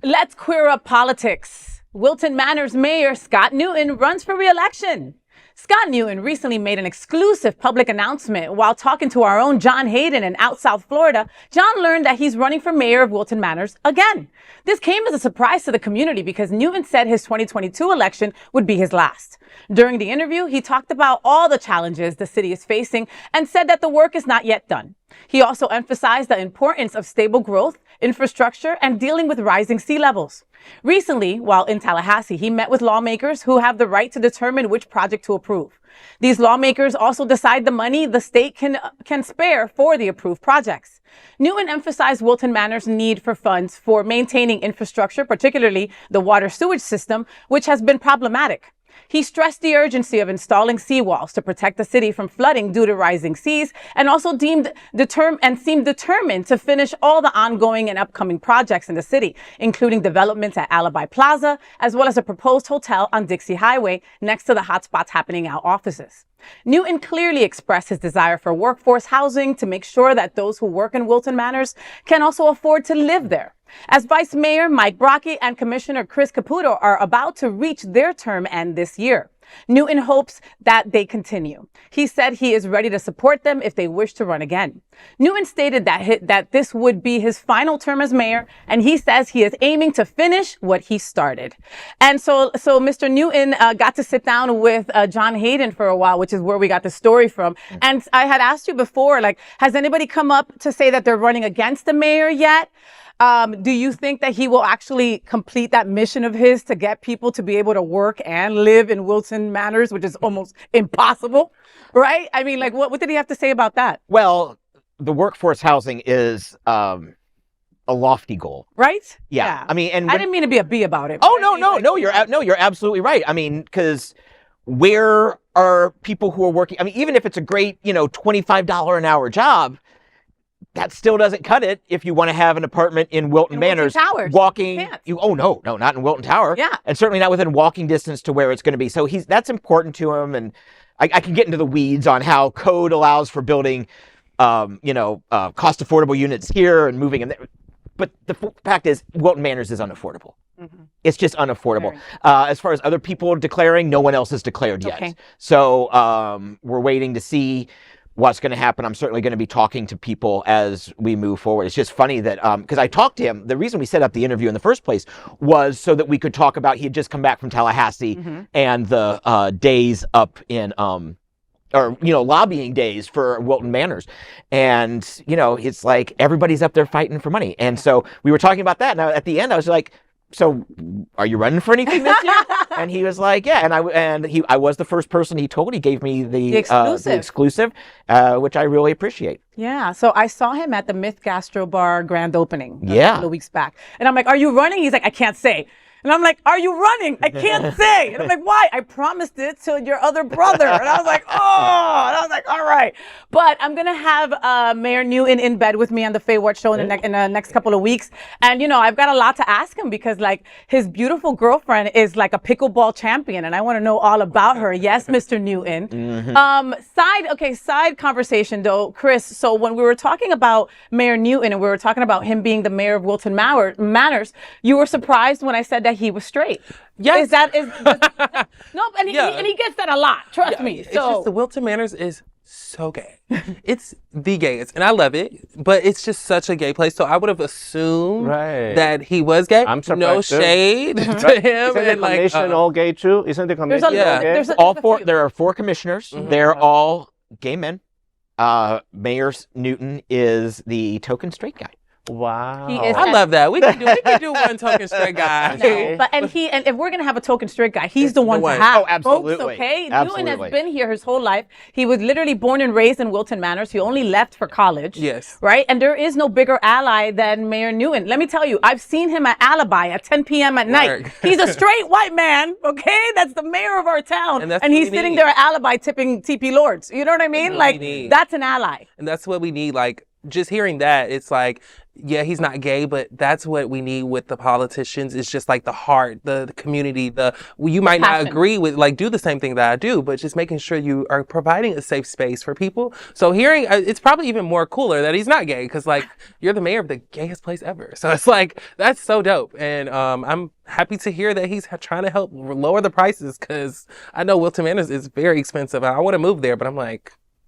Let's queer up politics. Wilton Manors Mayor Scott Newton runs for re-election. Scott Newton recently made an exclusive public announcement while talking to our own John Hayden in South Florida. John learned that he's running for mayor of Wilton Manors again. This came as a surprise to the community because Newton said his 2022 election would be his last. During the interview, he talked about all the challenges the city is facing and said that the work is not yet done. He also emphasized the importance of stable growth, infrastructure, and dealing with rising sea levels. Recently, while in Tallahassee, he met with lawmakers who have the right to determine which project to approve. These lawmakers also decide the money the state can spare for the approved projects. Newton emphasized Wilton Manor's need for funds for maintaining infrastructure, particularly the water sewage system, which has been problematic. He stressed the urgency of installing seawalls to protect the city from flooding due to rising seas, and also seemed determined to finish all the ongoing and upcoming projects in the city, including developments at Alibi Plaza, as well as a proposed hotel on Dixie Hwy next to the Hotspots Happening Out offices. Newton clearly expressed his desire for workforce housing to make sure that those who work in Wilton Manors can also afford to live there. As Vice Mayor Mike Bracchi and Commissioner Chris Caputo are about to reach their term end this year, Newton hopes that they continue. He said he is ready to support them if they wish to run again. Newton stated that this would be his final term as mayor, and he says he is aiming to finish what he started. And so Mr. Newton got to sit down with John Hayden for a while, which is where we got the story from. And I had asked you before, like, has anybody come up to say that they're running against the mayor yet? Do you think that he will actually complete that mission of his to get people to be able to work and live in Wilton Manors, which is almost impossible, right? I mean, like, what did he have to say about that? Well, the workforce housing is a lofty goal, right? Yeah. I mean, and I didn't mean to be a bee about it. Oh no, you're absolutely right. I mean, because where are people who are working? I mean, even if it's a great, $25 an hour job, that still doesn't cut it if you want to have an apartment in Wilton Manors. Walking. No, not in Wilton Tower. Yeah. And certainly not within walking distance to where it's going to be. So that's important to him. And I can get into the weeds on how code allows for building, cost affordable units here and moving in there. But the fact is, Wilton Manors is unaffordable. Mm-hmm. It's just unaffordable. As far as other people declaring, no one else has declared yet. So we're waiting to see what's going to happen. I'm certainly going to be talking to people as we move forward. It's just funny that, because I talked to him, the reason we set up the interview in the first place was so that we could talk about, he had just come back from Tallahassee and the days up in, lobbying days for Wilton Manors. And, it's like everybody's up there fighting for money. And so we were talking about that. Now at the end, I was like, so are you running for anything this year? And he was like, yeah. And I was the first person he told. He gave me the exclusive, which I really appreciate. Yeah. So I saw him at the Myth Gastro Bar grand opening a couple of weeks back. And I'm like, are you running? He's like, I can't say. And I'm like, are you running? I can't say. And I'm like, why? I promised it to your other brother. And I was like, oh. And I was like, all right. But I'm going to have Mayor Newton in bed with me on the Faye Ward Show in the next couple of weeks. And, I've got a lot to ask him because, like, his beautiful girlfriend is like a pickleball champion. And I want to know all about her. Yes, Mr. Newton. Side conversation, though, Chris. So when we were talking about Mayor Newton and we were talking about him being the mayor of Wilton Manors, you were surprised when I said that he was straight. Yes. No, and he gets that a lot. Trust me. It's just the Wilton Manors is so gay. It's the gayest, and I love it. But it's just such a gay place. So I would have assumed that he was gay. I'm surprised. No shade to him. Isn't the commission all gay too? Isn't the commission all gay? There are 4 commissioners. They're all gay men. Mayor Newton is the token straight guy. Wow. I love that. We can do one token straight guy. And if we're gonna have a token straight guy, he's the one to have. Oh, absolutely. Folks, okay? Absolutely. Newton has been here his whole life. He was literally born and raised in Wilton Manors. He only left for college. Yes. Right? And there is no bigger ally than Mayor Newton. Let me tell you, I've seen him at Alibi at 10 p.m. at night. He's a straight white man, okay? That's the mayor of our town. And he's sitting there at Alibi tipping TP Lords. You know what I mean? That's an ally. And that's what we need. Like, just hearing that, it's like, yeah, he's not gay, but that's what we need with the politicians. It's just like the heart, the community, you might not agree with, like, do the same thing that I do, but just making sure you are providing a safe space for people. So hearing, it's probably even more cooler that he's not gay, because, like, you're the mayor of the gayest place ever. So it's like, that's so dope. And I'm happy to hear that he's trying to help lower the prices, because I know Wilton Manors is very expensive. I want to move there, but I'm like,